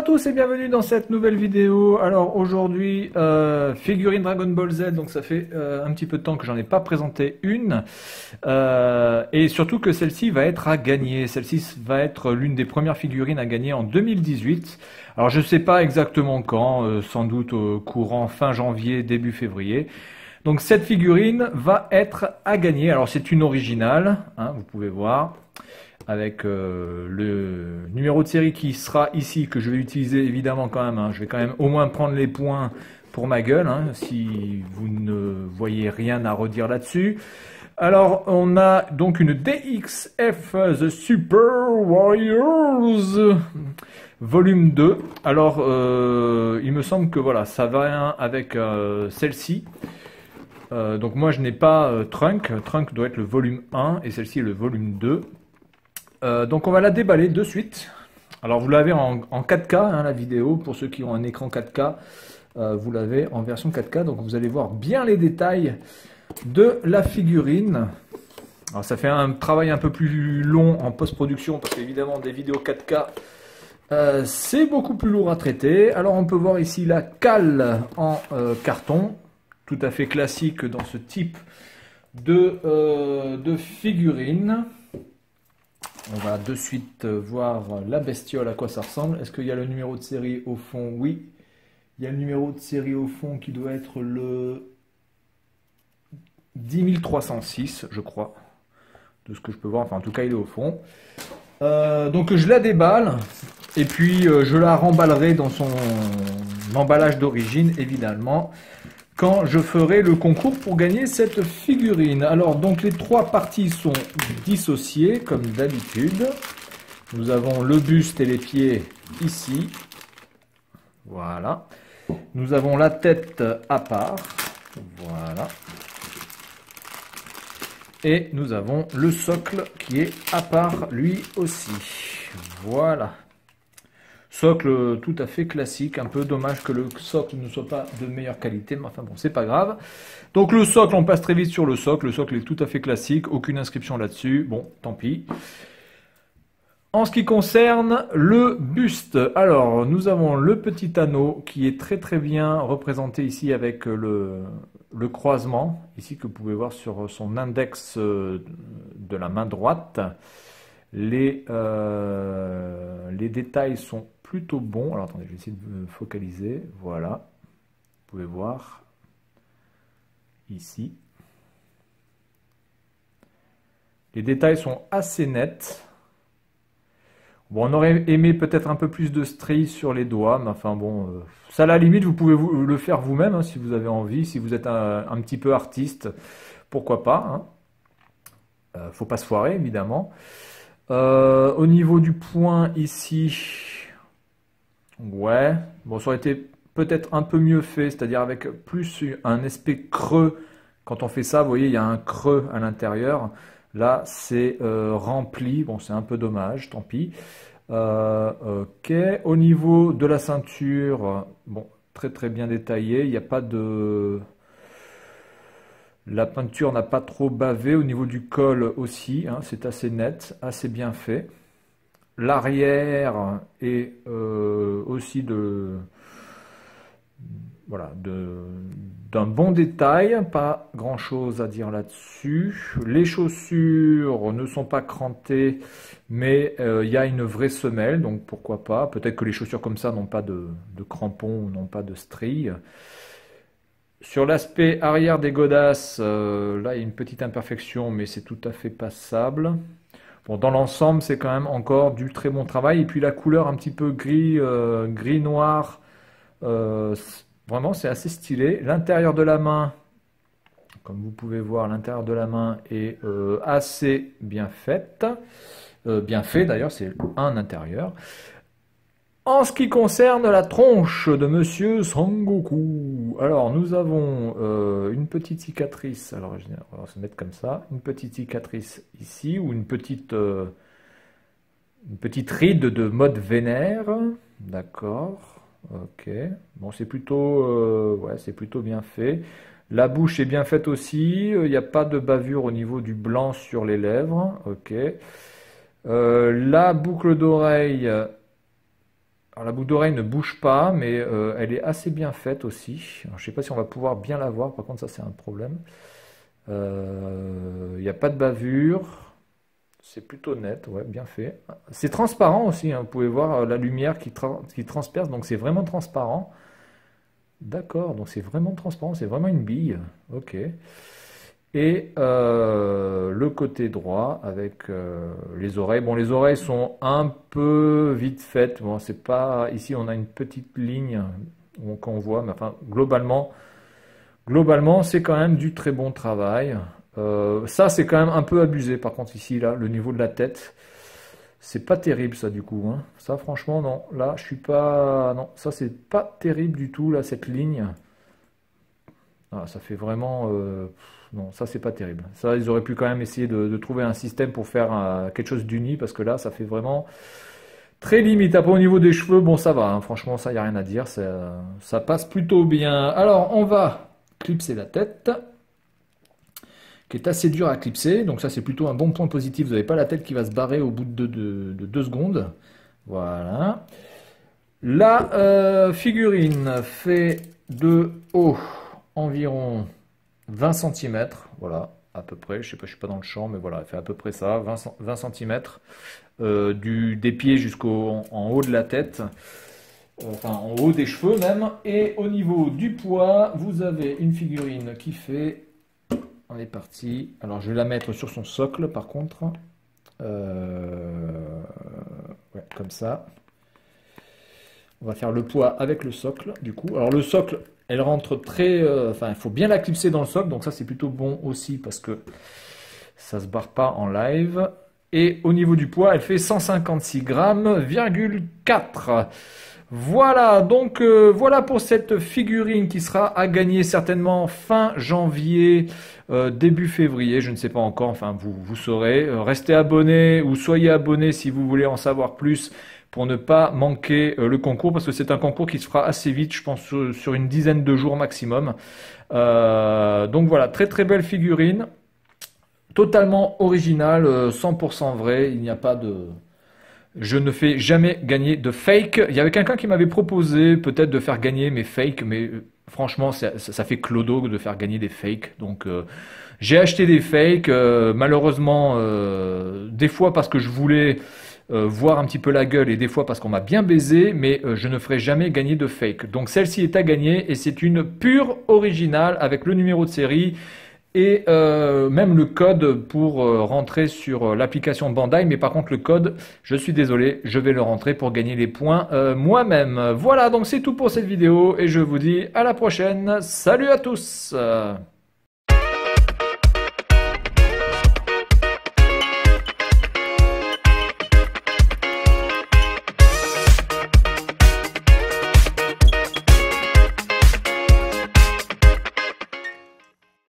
À tous et bienvenue dans cette nouvelle vidéo. Alors aujourd'hui, figurine Dragon Ball Z, donc ça fait un petit peu de temps que j'en ai pas présenté une. Et surtout que celle-ci va être à gagner. Celle-ci va être l'une des premières figurines à gagner en 2018. Alors je sais pas exactement quand, sans doute au courant fin janvier, début février. Donc cette figurine va être à gagner. Alors c'est une originale, hein, vous pouvez voir, avec le numéro de série qui sera ici, que je vais utiliser évidemment quand même. Hein. Je vais quand même au moins prendre les points pour ma gueule, hein, si vous ne voyez rien à redire là-dessus. Alors on a donc une DXF The Super Warriors volume 2. Alors il me semble que voilà, ça va avec celle-ci. Donc moi je n'ai pas Trunk. Trunk doit être le volume 1 et celle-ci est le volume 2. Donc on va la déballer de suite. Alors vous l'avez en 4K, hein, la vidéo, pour ceux qui ont un écran 4K, vous l'avez en version 4K, donc vous allez voir bien les détails de la figurine. Alors ça fait un travail un peu plus long en post-production, parce qu'évidemment des vidéos 4K, c'est beaucoup plus lourd à traiter. Alors on peut voir ici la cale en carton, tout à fait classique dans ce type de figurine. On va de suite voir la bestiole, à quoi ça ressemble. Est-ce qu'il y a le numéro de série au fond? Oui. Il y a le numéro de série au fond qui doit être le 10306, je crois. De ce que je peux voir. Enfin, en tout cas, il est au fond. Donc, je la déballe. Et puis, je la remballerai dans son emballage d'origine, évidemment, quand je ferai le concours pour gagner cette figurine. Alors, donc les trois parties sont dissociées, comme d'habitude. Nous avons le buste et les pieds ici. Voilà. Nous avons la tête à part. Voilà. Et nous avons le socle qui est à part lui aussi. Voilà. Socle tout à fait classique, un peu dommage que le socle ne soit pas de meilleure qualité, mais enfin bon, c'est pas grave. Donc le socle, on passe très vite sur le socle est tout à fait classique, aucune inscription là-dessus, bon, tant pis. En ce qui concerne le buste, alors nous avons le petit anneau qui est très très bien représenté ici avec le croisement, ici que vous pouvez voir sur son index de la main droite. Les détails sont plutôt bons. Alors attendez, je vais essayer de me focaliser. Voilà. Vous pouvez voir ici. Les détails sont assez nets. Bon, on aurait aimé peut-être un peu plus de stries sur les doigts, mais enfin bon, ça à la limite, vous pouvez le faire vous-même hein, si vous avez envie, si vous êtes un petit peu artiste, pourquoi pas. Hein. Faut pas se foirer, évidemment. Au niveau du point ici, ouais, bon, ça aurait été peut-être un peu mieux fait, c'est-à-dire avec plus un aspect creux. Quand on fait ça, vous voyez, il y a un creux à l'intérieur. Là, c'est rempli. Bon, c'est un peu dommage, tant pis. Ok. Au niveau de la ceinture, bon, très très bien détaillé. Il n'y a pas de... La peinture n'a pas trop bavé. Au niveau du col aussi, hein, c'est assez net, assez bien fait. L'arrière est aussi d'un bon détail, pas grand chose à dire là-dessus. Les chaussures ne sont pas crantées, mais il y a une vraie semelle, donc pourquoi pas. Peut-être que les chaussures comme ça n'ont pas de crampons, n'ont pas de stries. Sur l'aspect arrière des godasses, là il y a une petite imperfection, mais c'est tout à fait passable. Bon, dans l'ensemble, c'est quand même encore du très bon travail. Et puis la couleur un petit peu gris, gris-noir, vraiment c'est assez stylé. L'intérieur de la main, comme vous pouvez voir, l'intérieur de la main est assez bien faite. Bien fait d'ailleurs, c'est un intérieur. En ce qui concerne la tronche de Monsieur Sangoku, alors nous avons une petite cicatrice, alors on va se mettre comme ça, une petite cicatrice ici, ou une petite ride de mode vénère, d'accord, ok, bon c'est plutôt, ouais, c'est plutôt bien fait. La bouche est bien faite aussi, il n'y a pas de bavure au niveau du blanc sur les lèvres, ok. La boucle d'oreille... Alors, la boucle d'oreille ne bouge pas, mais elle est assez bien faite aussi. Alors, je ne sais pas si on va pouvoir bien la voir, par contre ça c'est un problème. Il n'y a pas de bavure. C'est plutôt net, ouais, bien fait. C'est transparent aussi, hein, vous pouvez voir la lumière qui transperce, donc c'est vraiment transparent. D'accord, donc c'est vraiment transparent, c'est vraiment une bille. Ok. Et le côté droit avec les oreilles. Bon, les oreilles sont un peu vite faites. Bon, c'est pas. Ici, on a une petite ligne qu'on voit, mais enfin, globalement, c'est quand même du très bon travail. Ça, c'est quand même un peu abusé. Par contre, ici, là, le niveau de la tête, c'est pas terrible, ça, du coup, hein. Ça, franchement, non. Là, je suis pas. Non, ça, c'est pas terrible du tout, là, cette ligne. Ah, ça fait vraiment. Non, ça, c'est pas terrible. Ça, ils auraient pu quand même essayer de trouver un système pour faire quelque chose d'uni, parce que là, ça fait vraiment très limite. Après, au niveau des cheveux, bon, ça va, hein. Franchement, ça, il n'y a rien à dire. Ça passe plutôt bien. Alors, on va clipser la tête, qui est assez dur à clipser. Donc ça, c'est plutôt un bon point positif. Vous n'avez pas la tête qui va se barrer au bout de 2 secondes. Voilà. La figurine fait de haut environ 20 cm. Voilà, à peu près. Je sais pas, je suis pas dans le champ, mais voilà, elle fait à peu près ça, 20 cm. Des pieds en haut de la tête. Enfin, en haut des cheveux même. Et au niveau du poids, vous avez une figurine qui fait... On est parti. Alors, je vais la mettre sur son socle, par contre. Ouais, comme ça. On va faire le poids avec le socle, du coup. Alors, le socle, elle rentre très... Enfin, il faut bien la clipser dans le socle. Donc, ça, c'est plutôt bon aussi parce que ça ne se barre pas en live. Et au niveau du poids, elle fait 156 grammes, 4. Voilà, donc voilà pour cette figurine qui sera à gagner certainement fin janvier, début février, je ne sais pas encore, enfin vous saurez. Restez abonnés ou soyez abonnés si vous voulez en savoir plus pour ne pas manquer le concours, parce que c'est un concours qui se fera assez vite, je pense sur une dizaine de jours maximum. Donc voilà, très très belle figurine, totalement originale, 100% vrai, il n'y a pas de... Je ne fais jamais gagner de fake. Il y avait quelqu'un qui m'avait proposé peut-être de faire gagner mes fakes, mais franchement, ça fait clodo de faire gagner des fakes. Donc, j'ai acheté des fakes, malheureusement, des fois parce que je voulais voir un petit peu la gueule et des fois parce qu'on m'a bien baisé, mais je ne ferai jamais gagner de fake. Donc, celle-ci est à gagner et c'est une pure originale avec le numéro de série. Et même le code pour rentrer sur l'application Bandai, mais par contre le code, je suis désolé, je vais le rentrer pour gagner les points moi-même. Voilà, donc c'est tout pour cette vidéo et je vous dis à la prochaine. Salut à tous!